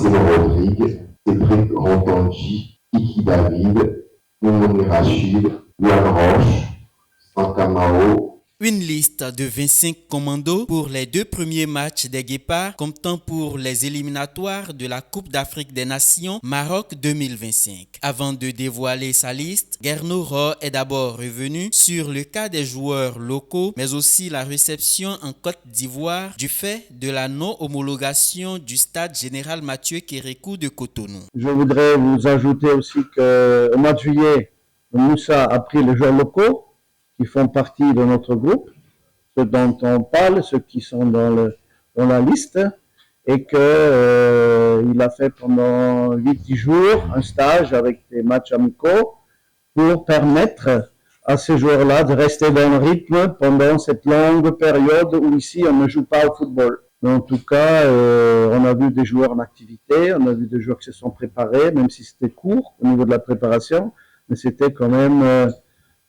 Marcelo Rodrigues, Cédric Rotonji, Kiki David, Moumouni Rachid, Luan Roche, Sankamao. Une liste de 25 commandos pour les 2 premiers matchs des Guépards, comptant pour les éliminatoires de la Coupe d'Afrique des Nations Maroc 2025. Avant de dévoiler sa liste, Guerno Rohr est d'abord revenu sur le cas des joueurs locaux, mais aussi la réception en Côte d'Ivoire du fait de la non-homologation du stade général Mathieu Kérékou de Cotonou. Je voudrais vous ajouter aussi qu'au mois de juillet, Moussa a pris les joueurs locaux qui font partie de notre groupe, ceux dont on parle, ceux qui sont dans la liste, et que il a fait pendant 8-10 jours un stage avec des matchs amicaux pour permettre à ces joueurs-là de rester dans le rythme pendant cette longue période où ici on ne joue pas au football. Mais en tout cas, on a vu des joueurs en activité, on a vu des joueurs qui se sont préparés, même si c'était court au niveau de la préparation, mais c'était quand même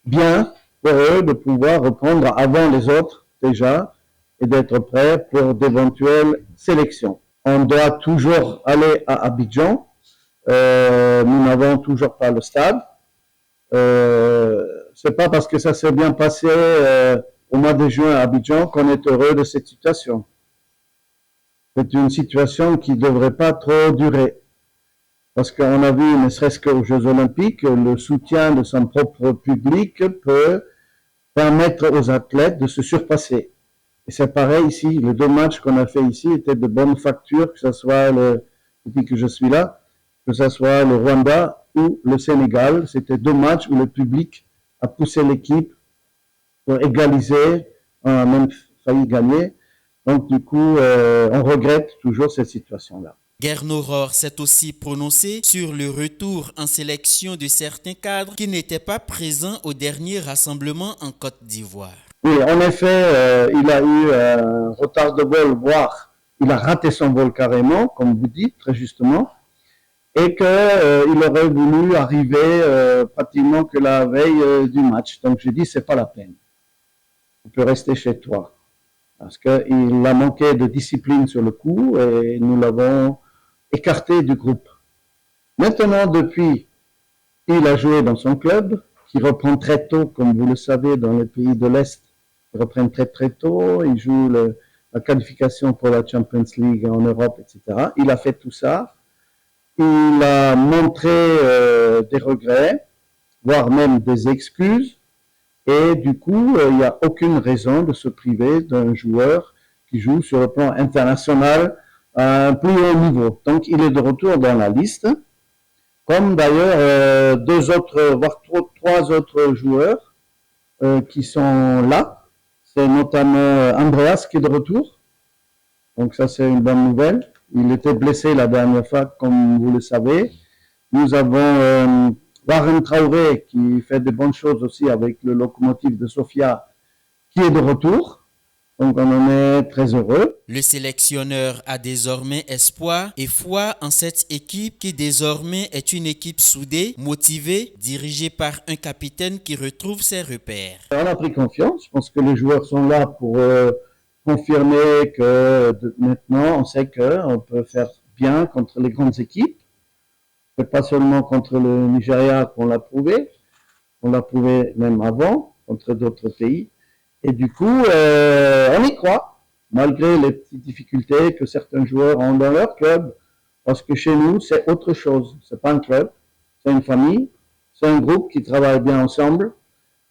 bien pour eux de pouvoir reprendre avant les autres déjà et d'être prêts pour d'éventuelles sélections. On doit toujours aller à Abidjan. Nous n'avons toujours pas le stade. C'est pas parce que ça s'est bien passé au mois de juin à Abidjan qu'on est heureux de cette situation. C'est une situation qui ne devrait pas trop durer. Parce qu'on a vu, ne serait-ce qu'aux Jeux Olympiques, le soutien de son propre public peut permettre aux athlètes de se surpasser. Et c'est pareil ici, les 2 matchs qu'on a fait ici étaient de bonne facture, que ce soit depuis que je suis là, que ce soit le Rwanda ou le Sénégal. C'était 2 matchs où le public a poussé l'équipe pour égaliser, on a même failli gagner. Donc du coup, on regrette toujours cette situation-là. Guerno Rohr s'est aussi prononcé sur le retour en sélection de certains cadres qui n'étaient pas présents au dernier rassemblement en Côte d'Ivoire. Oui, en effet, il a eu un retard de vol, voire il a raté son vol carrément, comme vous dites très justement, et qu'il aurait voulu arriver pratiquement que la veille du match. Donc j'ai dit, c'est pas la peine. Tu peux rester chez toi. Parce qu'il a manqué de discipline sur le coup et nous l'avons écarté du groupe. Maintenant, depuis, il a joué dans son club, qui reprend très tôt, comme vous le savez, dans les pays de l'Est, ils reprennent très très tôt, il joue la qualification pour la Champions League en Europe, etc. Il a fait tout ça. Il a montré des regrets, voire même des excuses, et du coup, il n'y a aucune raison de se priver d'un joueur qui joue sur le plan international à un plus haut niveau. Donc, il est de retour dans la liste, comme d'ailleurs 2 autres, voire 3 autres joueurs qui sont là. C'est notamment Andreas qui est de retour. Donc ça, c'est une bonne nouvelle. Il était blessé la dernière fois, comme vous le savez. Nous avons Warren Traoré qui fait de bonnes choses aussi avec le Lokomotiv de Sofia qui est de retour. Donc on en est très heureux. Le sélectionneur a désormais espoir et foi en cette équipe qui désormais est une équipe soudée, motivée, dirigée par un capitaine qui retrouve ses repères. On a pris confiance. Je pense que les joueurs sont là pour confirmer que maintenant on sait qu'on peut faire bien contre les grandes équipes. C'est pas seulement contre le Nigeria qu'on l'a prouvé. On l'a prouvé même avant contre d'autres pays. Et du coup, on y croit, malgré les petites difficultés que certains joueurs ont dans leur club, parce que chez nous, c'est autre chose. C'est pas un club, c'est une famille, c'est un groupe qui travaille bien ensemble.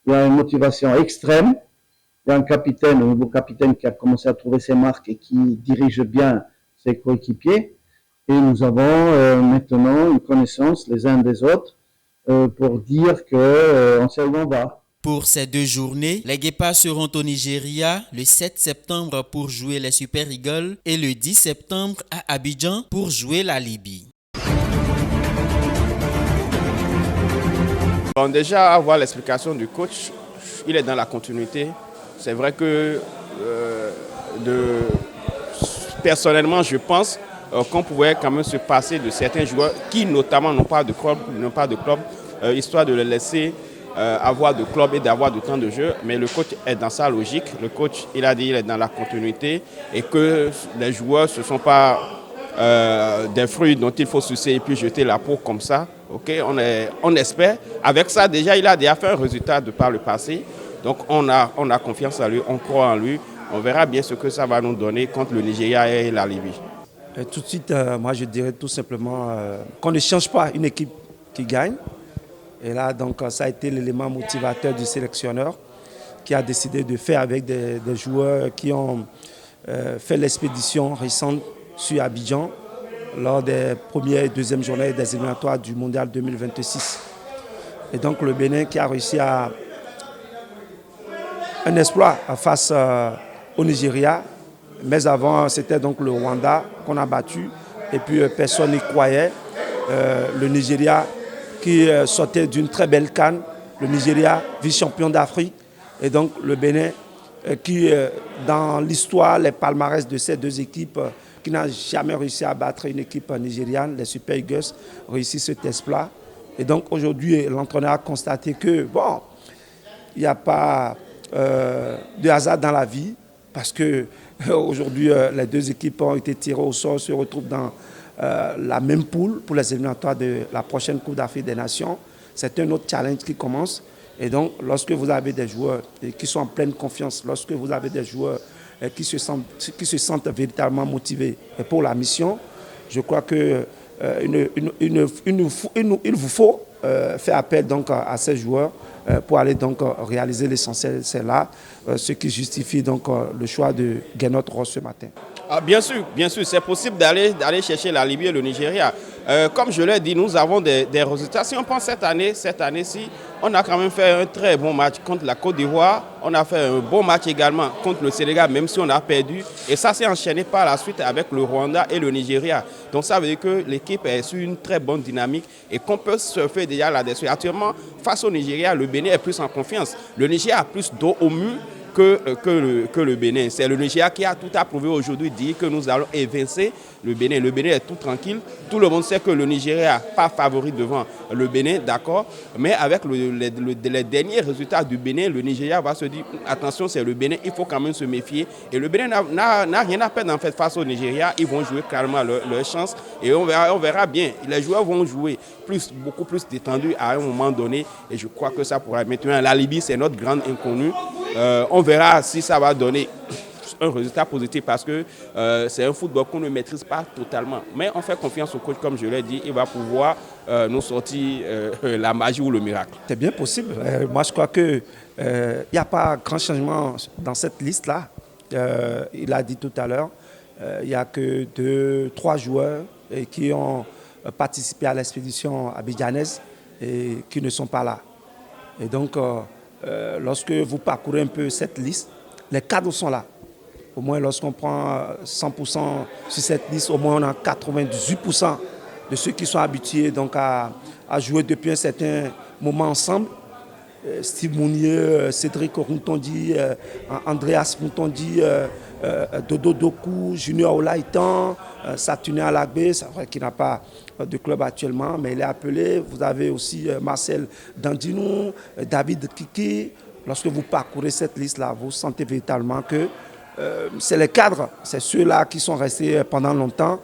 Il y a une motivation extrême. Il y a un capitaine, un nouveau capitaine qui a commencé à trouver ses marques et qui dirige bien ses coéquipiers. Et nous avons maintenant une connaissance les uns des autres pour dire qu'on sait où on va. Pour ces 2 journées, les Guépards seront au Nigeria le 7 septembre pour jouer les Super Eagles et le 10 septembre à Abidjan pour jouer la Libye. Bon, déjà, avoir l'explication du coach, il est dans la continuité. C'est vrai que personnellement, je pense qu'on pouvait quand même se passer de certains joueurs qui notamment n'ont pas de club, histoire de les laisser avoir de club et d'avoir du temps de jeu, mais le coach est dans sa logique. Le coach, il a dit, il est dans la continuité et que les joueurs se sont pas des fruits dont il faut sucer et puis jeter la peau comme ça. Okay? On espère. Avec ça, déjà, il a déjà fait un résultat de par le passé. Donc, on a confiance en lui, on croit en lui. On verra bien ce que ça va nous donner contre le Nigeria et la Libye. Tout de suite, moi, je dirais tout simplement qu'on ne change pas une équipe qui gagne. Et là, donc, ça a été l'élément motivateur du sélectionneur qui a décidé de faire avec des joueurs qui ont fait l'expédition récente sur Abidjan lors des premières et deuxièmes journées des éliminatoires du Mondial 2026. Et donc, le Bénin qui a réussi à un exploit face au Nigeria. Mais avant, c'était donc le Rwanda qu'on a battu. Et puis, personne n'y croyait. Le Nigeria qui sortait d'une très belle CAN. Le Nigeria, vice-champion d'Afrique. Et donc, le Bénin qui, dans l'histoire, les palmarès de ces deux équipes, qui n'a jamais réussi à battre une équipe nigériane, les Super Eagles, réussissent cet exploit. Et donc, aujourd'hui, l'entraîneur a constaté que, bon, il n'y a pas de hasard dans la vie, parce que aujourd'hui, les deux équipes ont été tirées au sort, se retrouvent dans la même poule pour les éliminatoires de la prochaine Coupe d'Afrique des Nations. C'est un autre challenge qui commence. Et donc, lorsque vous avez des joueurs qui sont en pleine confiance, lorsque vous avez des joueurs qui se sentent véritablement motivés pour la mission, je crois que il vous faut faire appel donc à ces joueurs pour aller donc réaliser l'essentiel. C'est là ce qui justifie donc le choix de Gernot Ross ce matin. Ah, bien sûr, c'est possible d'aller chercher la Libye et le Nigeria. Comme je l'ai dit, nous avons des résultats. Si on pense cette année-ci, on a quand même fait un très bon match contre la Côte d'Ivoire. On a fait un bon match également contre le Sénégal, même si on a perdu. Et ça s'est enchaîné par la suite avec le Rwanda et le Nigeria. Donc ça veut dire que l'équipe est sur une très bonne dynamique et qu'on peut surfer déjà là-dessus. Actuellement, face au Nigeria, le Bénin est plus en confiance. Le Nigeria a plus dos au mur que le Bénin. C'est le Nigeria qui a tout approuvé aujourd'hui, dire que nous allons évincer le Bénin. Le Bénin est tout tranquille. Tout le monde sait que le Nigeria n'est pas favori devant le Bénin, d'accord. Mais avec les derniers résultats du Bénin, le Nigeria va se dire, attention, c'est le Bénin, il faut quand même se méfier. Et le Bénin n'a rien à perdre en fait face au Nigeria. Ils vont jouer clairement leur chance et on verra bien. Les joueurs vont jouer beaucoup plus détendus à un moment donné. Et je crois que ça pourra. Maintenant, la Libye, c'est notre grande inconnue. On verra si ça va donner un résultat positif parce que c'est un football qu'on ne maîtrise pas totalement. Mais on fait confiance au coach, comme je l'ai dit, il va pouvoir nous sortir la magie ou le miracle. C'est bien possible. Moi, je crois qu'il n'y a pas grand changement dans cette liste-là. Il a dit tout à l'heure, il n'y a que 2-3 joueurs qui ont participé à l'expédition abidjanaise et qui ne sont pas là. Et donc, lorsque vous parcourez un peu cette liste, les cadres sont là. Au moins, lorsqu'on prend 100% sur cette liste, au moins on a 98% de ceux qui sont habitués donc, à jouer depuis un certain moment ensemble. Steve Mounier, Cédric Runtondi, Andreas Runtondi, Dodo Doku, Junior Olaïtan, Satuné Alagbe, c'est vrai qu'il n'a pas de club actuellement, mais il est appelé. Vous avez aussi Marcel Dandinou, David Kiki. Lorsque vous parcourez cette liste-là, vous sentez véritablement que c'est les cadres, c'est ceux-là qui sont restés pendant longtemps.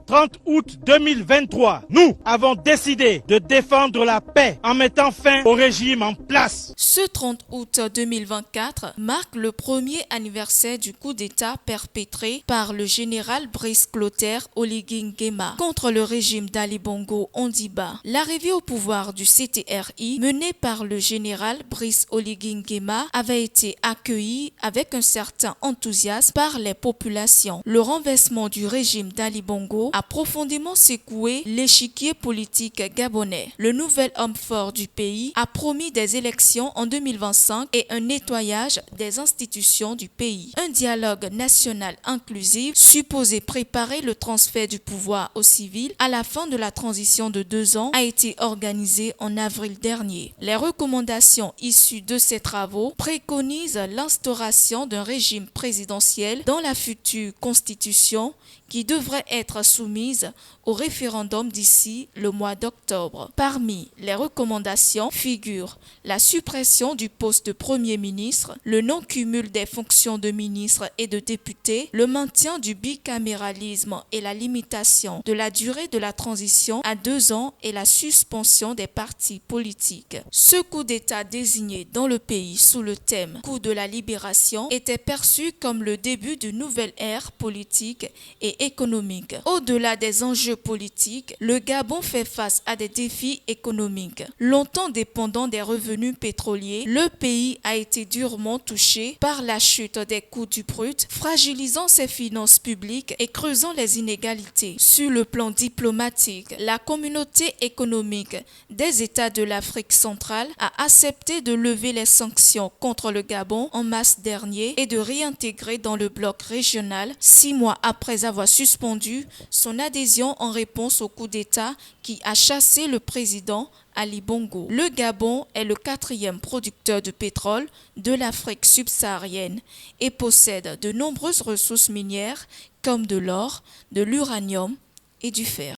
30 août 2023, nous avons décidé de défendre la paix en mettant fin au régime en place. Ce 30 août 2024 marque le premier anniversaire du coup d'État perpétré par le général Brice Clotaire Oligui Nguema contre le régime d'Ali Bongo Ondimba. L'arrivée au pouvoir du CTRI menée par le général Brice Oligui Nguema avait été accueillie avec un certain enthousiasme par les populations. Le renversement du régime d'Ali Bongo a profondément secoué l'échiquier politique gabonais. Le nouvel homme fort du pays a promis des élections en 2025 et un nettoyage des institutions du pays. Un dialogue national inclusif supposé préparer le transfert du pouvoir aux civils à la fin de la transition de 2 ans a été organisé en avril dernier. Les recommandations issues de ces travaux préconisent l'instauration d'un régime présidentiel dans la future constitution qui devrait être soumise soumises au référendum d'ici le mois d'octobre. Parmi les recommandations figurent la suppression du poste de Premier ministre, le non-cumul des fonctions de ministre et de député, le maintien du bicaméralisme et la limitation de la durée de la transition à 2 ans et la suspension des partis politiques. Ce coup d'État désigné dans le pays sous le thème « Coup de la libération » était perçu comme le début d'une nouvelle ère politique et économique. Au-delà des enjeux politiques, le Gabon fait face à des défis économiques. Longtemps dépendant des revenus pétroliers, le pays a été durement touché par la chute des coûts du brut, fragilisant ses finances publiques et creusant les inégalités. Sur le plan diplomatique, la communauté économique des États de l'Afrique centrale a accepté de lever les sanctions contre le Gabon en mars dernier et de réintégrer dans le bloc régional 6 mois après avoir suspendu son adhésion en réponse au coup d'État qui a chassé le président Ali Bongo. Le Gabon est le 4e producteur de pétrole de l'Afrique subsaharienne et possède de nombreuses ressources minières comme de l'or, de l'uranium et du fer.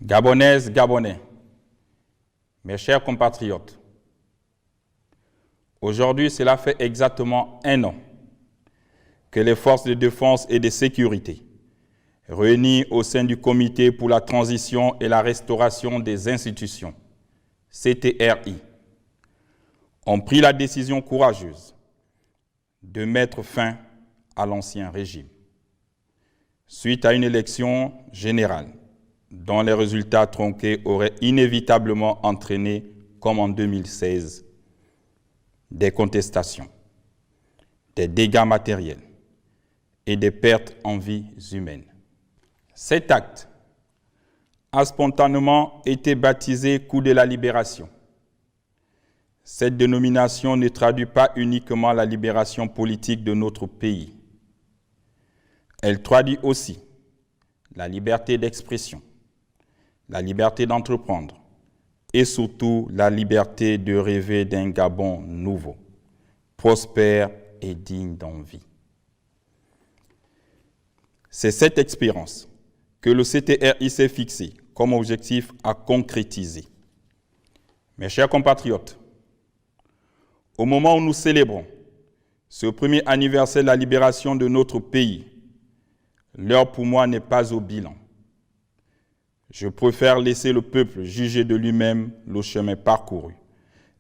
Gabonaises, Gabonais, mes chers compatriotes, aujourd'hui, cela fait exactement 1 an que les forces de défense et de sécurité, réunies au sein du Comité pour la transition et la restauration des institutions, CTRI, ont pris la décision courageuse de mettre fin à l'ancien régime, suite à une élection générale dont les résultats tronqués auraient inévitablement entraîné, comme en 2016, des contestations, des dégâts matériels et des pertes en vies humaines. Cet acte a spontanément été baptisé coup de la libération. Cette dénomination ne traduit pas uniquement la libération politique de notre pays. Elle traduit aussi la liberté d'expression, la liberté d'entreprendre et surtout la liberté de rêver d'un Gabon nouveau, prospère et digne d'envie. C'est cette expérience que le CTRI s'est fixé comme objectif à concrétiser. Mes chers compatriotes, au moment où nous célébrons ce premier anniversaire de la libération de notre pays, l'heure pour moi n'est pas au bilan. Je préfère laisser le peuple juger de lui-même le chemin parcouru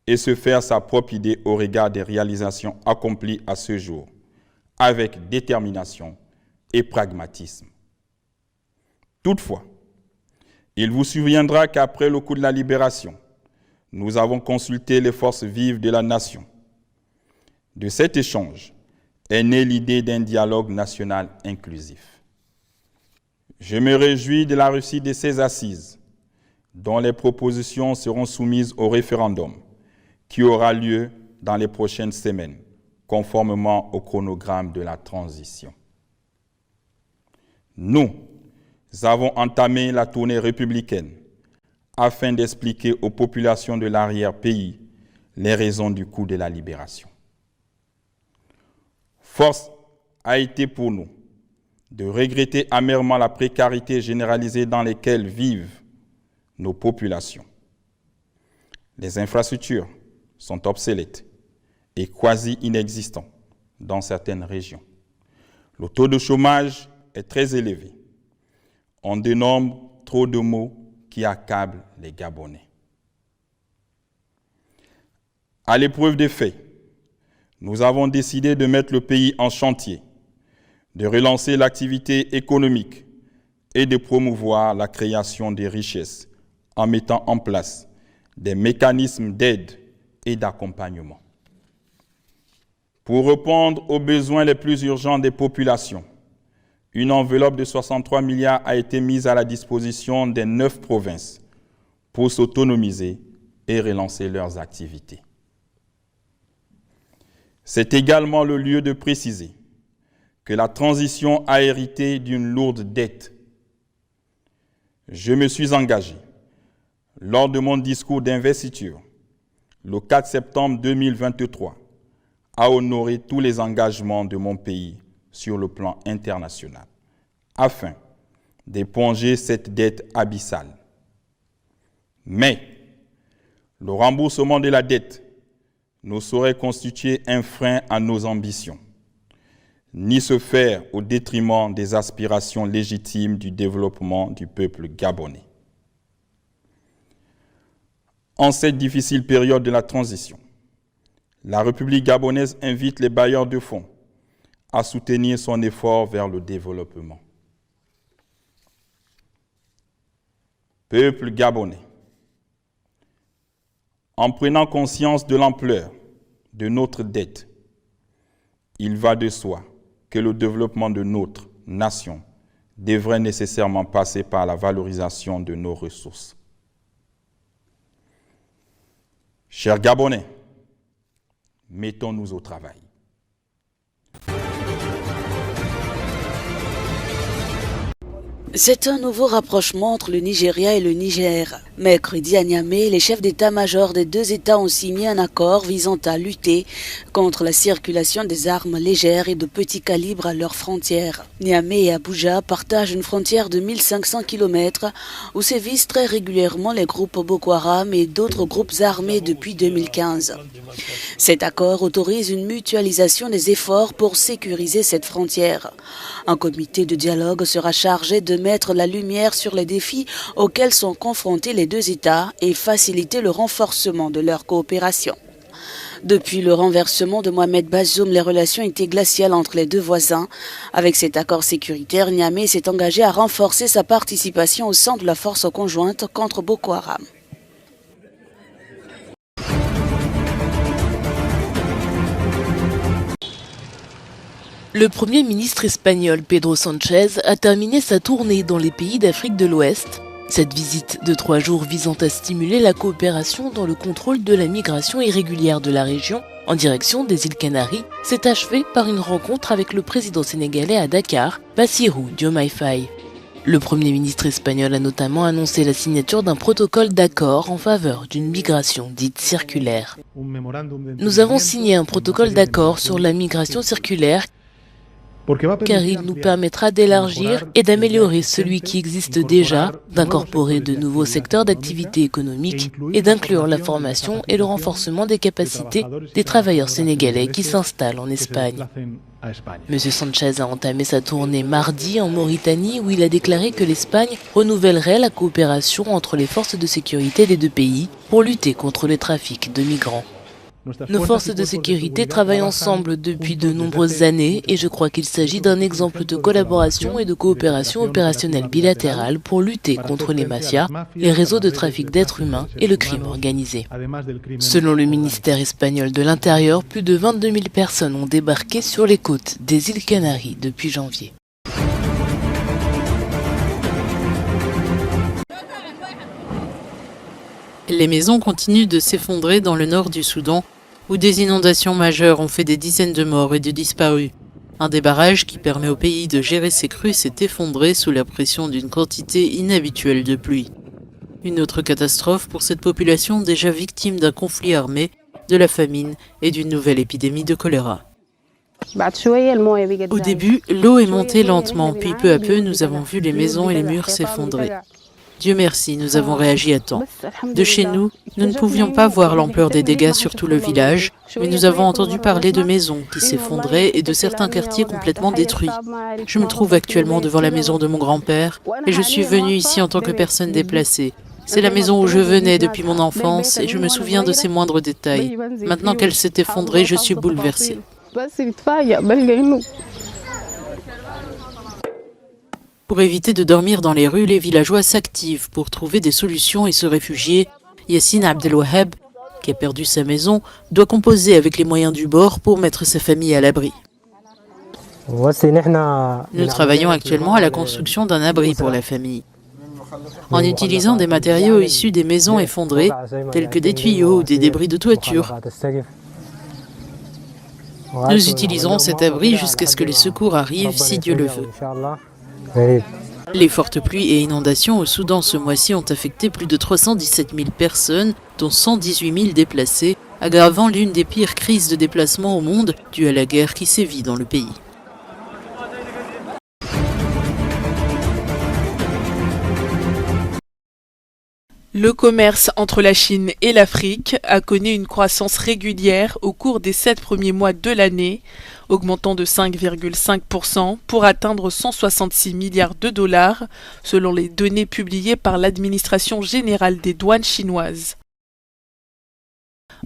et se faire sa propre idée au regard des réalisations accomplies à ce jour, avec détermination et pragmatisme. Toutefois, il vous souviendra qu'après le coup de la libération, nous avons consulté les forces vives de la nation. De cet échange est née l'idée d'un dialogue national inclusif. Je me réjouis de la réussite de ces assises, dont les propositions seront soumises au référendum, qui aura lieu dans les prochaines semaines, conformément au chronogramme de la transition. Nous avons entamé la tournée républicaine afin d'expliquer aux populations de l'arrière-pays les raisons du coup de la libération. Force a été pour nous de regretter amèrement la précarité généralisée dans laquelle vivent nos populations. Les infrastructures sont obsolètes et quasi inexistants dans certaines régions. Le taux de chômage est très élevé. On dénombre trop de maux qui accablent les Gabonais. À l'épreuve des faits, nous avons décidé de mettre le pays en chantier, de relancer l'activité économique et de promouvoir la création des richesses en mettant en place des mécanismes d'aide et d'accompagnement. Pour répondre aux besoins les plus urgents des populations, une enveloppe de 63 milliards a été mise à la disposition des 9 provinces pour s'autonomiser et relancer leurs activités. C'est également le lieu de préciser que la transition a hérité d'une lourde dette. Je me suis engagé, lors de mon discours d'investiture, le 4 septembre 2023, à honorer tous les engagements de mon pays sur le plan international, afin d'éponger cette dette abyssale. Mais le remboursement de la dette ne saurait constituer un frein à nos ambitions, ni se faire au détriment des aspirations légitimes du développement du peuple gabonais. En cette difficile période de la transition, la République gabonaise invite les bailleurs de fonds à soutenir son effort vers le développement. Peuple gabonais, en prenant conscience de l'ampleur de notre dette, il va de soi que le développement de notre nation devrait nécessairement passer par la valorisation de nos ressources. Chers Gabonais, mettons-nous au travail. C'est un nouveau rapprochement entre le Nigeria et le Niger. Mercredi à Niamey, les chefs d'état-major des deux États ont signé un accord visant à lutter contre la circulation des armes légères et de petit calibre à leurs frontières. Niamey et Abuja partagent une frontière de 1500 km où sévissent très régulièrement les groupes Boko Haram et d'autres groupes armés depuis 2015. Cet accord autorise une mutualisation des efforts pour sécuriser cette frontière. Un comité de dialogue sera chargé de mettre la lumière sur les défis auxquels sont confrontés les deux États et faciliter le renforcement de leur coopération. Depuis le renversement de Mohamed Bazoum, les relations étaient glaciales entre les deux voisins. Avec cet accord sécuritaire, Niamey s'est engagé à renforcer sa participation au sein de la force conjointe contre Boko Haram. Le Premier ministre espagnol Pedro Sánchez a terminé sa tournée dans les pays d'Afrique de l'Ouest. Cette visite de 3 jours visant à stimuler la coopération dans le contrôle de la migration irrégulière de la région en direction des îles Canaries s'est achevée par une rencontre avec le président sénégalais à Dakar, Bassirou Diomaye Faye. Le Premier ministre espagnol a notamment annoncé la signature d'un protocole d'accord en faveur d'une migration dite circulaire. Nous avons signé un protocole d'accord sur la migration circulaire car il nous permettra d'élargir et d'améliorer celui qui existe déjà, d'incorporer de nouveaux secteurs d'activité économique et d'inclure la formation et le renforcement des capacités des travailleurs sénégalais qui s'installent en Espagne. M. Sánchez a entamé sa tournée mardi en Mauritanie où il a déclaré que l'Espagne renouvellerait la coopération entre les forces de sécurité des deux pays pour lutter contre les trafics de migrants. Nos forces de sécurité travaillent ensemble depuis de nombreuses années et je crois qu'il s'agit d'un exemple de collaboration et de coopération opérationnelle bilatérale pour lutter contre les mafias, les réseaux de trafic d'êtres humains et le crime organisé. Selon le ministère espagnol de l'Intérieur, plus de 22 000 personnes ont débarqué sur les côtes des îles Canaries depuis janvier. Les maisons continuent de s'effondrer dans le nord du Soudan, où des inondations majeures ont fait des dizaines de morts et de disparus. Un des barrages qui permet au pays de gérer ses crues s'est effondré sous la pression d'une quantité inhabituelle de pluie. Une autre catastrophe pour cette population déjà victime d'un conflit armé, de la famine et d'une nouvelle épidémie de choléra. Au début, l'eau est montée lentement, puis peu à peu, nous avons vu les maisons et les murs s'effondrer. Dieu merci, nous avons réagi à temps. De chez nous, nous ne pouvions pas voir l'ampleur des dégâts sur tout le village, mais nous avons entendu parler de maisons qui s'effondraient et de certains quartiers complètement détruits. Je me trouve actuellement devant la maison de mon grand-père et je suis venue ici en tant que personne déplacée. C'est la maison où je venais depuis mon enfance et je me souviens de ses moindres détails. Maintenant qu'elle s'est effondrée, je suis bouleversée. Pour éviter de dormir dans les rues, les villageois s'activent pour trouver des solutions et se réfugier. Yassine Abdelwahab, qui a perdu sa maison, doit composer avec les moyens du bord pour mettre sa famille à l'abri. Nous travaillons actuellement à la construction d'un abri pour la famille. En utilisant des matériaux issus des maisons effondrées, tels que des tuyaux ou des débris de toiture. Nous utiliserons cet abri jusqu'à ce que les secours arrivent, si Dieu le veut. Les fortes pluies et inondations au Soudan ce mois-ci ont affecté plus de 317 000 personnes, dont 118 000 déplacés, aggravant l'une des pires crises de déplacement au monde due à la guerre qui sévit dans le pays. Le commerce entre la Chine et l'Afrique a connu une croissance régulière au cours des 7 premiers mois de l'année, augmentant de 5,5% pour atteindre 166 milliards de dollars, selon les données publiées par l'Administration générale des douanes chinoises.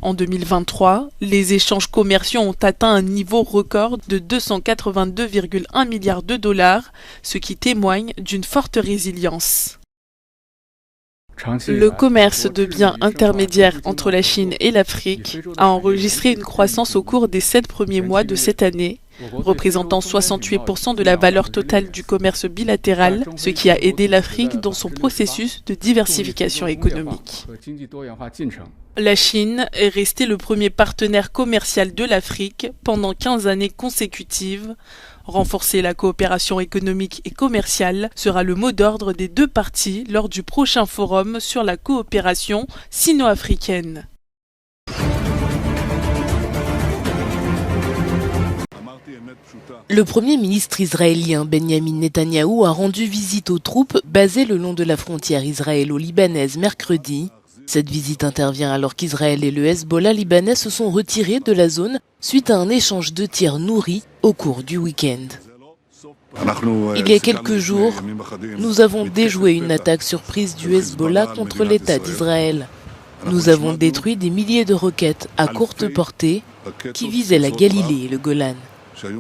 En 2023, les échanges commerciaux ont atteint un niveau record de 282,1 milliards de dollars, ce qui témoigne d'une forte résilience. Le commerce de biens intermédiaires entre la Chine et l'Afrique a enregistré une croissance au cours des 7 premiers mois de cette année, représentant 68% de la valeur totale du commerce bilatéral, ce qui a aidé l'Afrique dans son processus de diversification économique. La Chine est restée le premier partenaire commercial de l'Afrique pendant 15 années consécutives. Renforcer la coopération économique et commerciale sera le mot d'ordre des deux parties lors du prochain forum sur la coopération sino-africaine. Le Premier ministre israélien Benjamin Netanyahou a rendu visite aux troupes basées le long de la frontière israélo-libanaise mercredi. Cette visite intervient alors qu'Israël et le Hezbollah libanais se sont retirés de la zone suite à un échange de tirs nourris au cours du week-end. Il y a quelques jours, nous avons déjoué une attaque surprise du Hezbollah contre l'État d'Israël. Nous avons détruit des milliers de roquettes à courte portée qui visaient la Galilée et le Golan.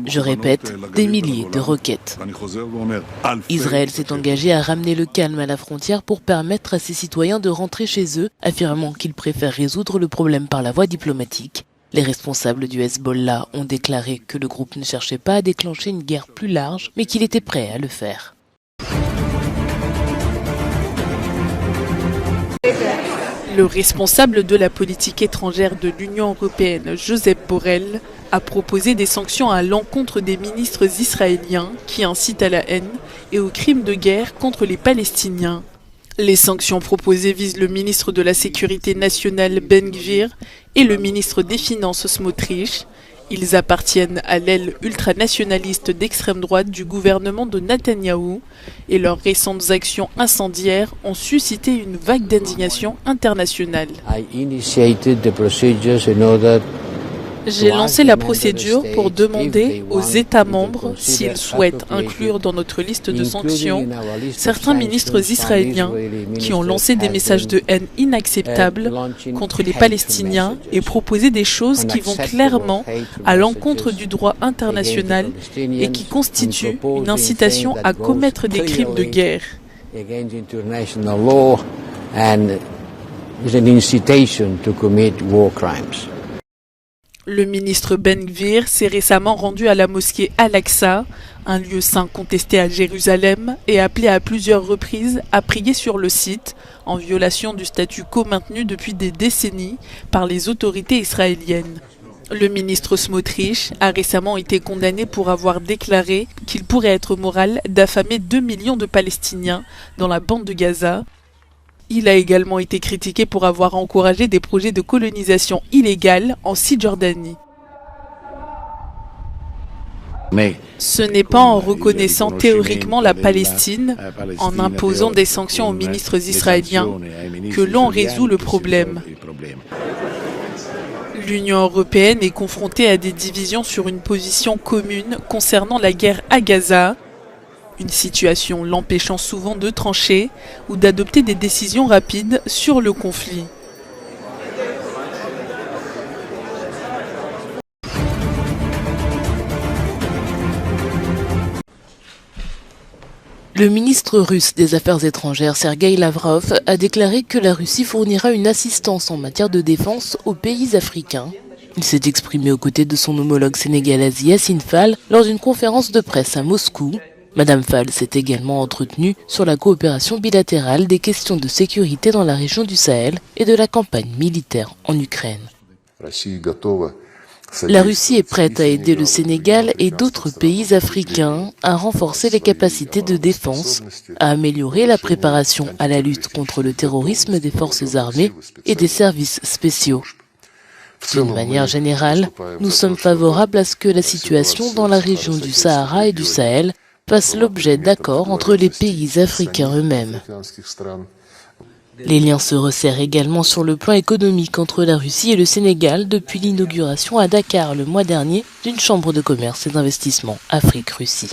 Je répète, des milliers de roquettes. Israël s'est engagé à ramener le calme à la frontière pour permettre à ses citoyens de rentrer chez eux, affirmant qu'ils préfèrent résoudre le problème par la voie diplomatique. Les responsables du Hezbollah ont déclaré que le groupe ne cherchait pas à déclencher une guerre plus large, mais qu'il était prêt à le faire. Le responsable de la politique étrangère de l'Union européenne, Josep Borrell, a proposé des sanctions à l'encontre des ministres israéliens qui incitent à la haine et aux crimes de guerre contre les Palestiniens. Les sanctions proposées visent le ministre de la Sécurité nationale Ben Gvir et le ministre des Finances Smotrich. Ils appartiennent à l'aile ultranationaliste d'extrême droite du gouvernement de Netanyahou et leurs récentes actions incendiaires ont suscité une vague d'indignation internationale. J'ai lancé la procédure pour demander aux États membres s'ils souhaitent inclure dans notre liste de sanctions certains ministres israéliens qui ont lancé des messages de haine inacceptables contre les Palestiniens et proposé des choses qui vont clairement à l'encontre du droit international et qui constituent une incitation à commettre des crimes de guerre. Le ministre Ben Gvir s'est récemment rendu à la mosquée Al-Aqsa, un lieu saint contesté à Jérusalem, et appelé à plusieurs reprises à prier sur le site, en violation du statu quo maintenu depuis des décennies par les autorités israéliennes. Le ministre Smotrich a récemment été condamné pour avoir déclaré qu'il pourrait être moral d'affamer 2 millions de Palestiniens dans la bande de Gaza. Il a également été critiqué pour avoir encouragé des projets de colonisation illégale en Cisjordanie. Ce n'est pas en reconnaissant théoriquement la Palestine, en imposant des sanctions aux ministres israéliens, que l'on résout le problème. L'Union européenne est confrontée à des divisions sur une position commune concernant la guerre à Gaza, une situation l'empêchant souvent de trancher ou d'adopter des décisions rapides sur le conflit. Le ministre russe des Affaires étrangères Sergueï Lavrov a déclaré que la Russie fournira une assistance en matière de défense aux pays africains. Il s'est exprimé aux côtés de son homologue sénégalaise Yassine Fall lors d'une conférence de presse à Moscou. Madame Fall s'est également entretenue sur la coopération bilatérale des questions de sécurité dans la région du Sahel et de la campagne militaire en Ukraine. La Russie est prête à aider le Sénégal et d'autres pays africains à renforcer les capacités de défense, à améliorer la préparation à la lutte contre le terrorisme des forces armées et des services spéciaux. D'une manière générale, nous sommes favorables à ce que la situation dans la région du Sahara et du Sahel fasse l'objet d'accords entre les pays africains eux-mêmes. Les liens se resserrent également sur le plan économique entre la Russie et le Sénégal depuis l'inauguration à Dakar le mois dernier d'une chambre de commerce et d'investissement Afrique-Russie.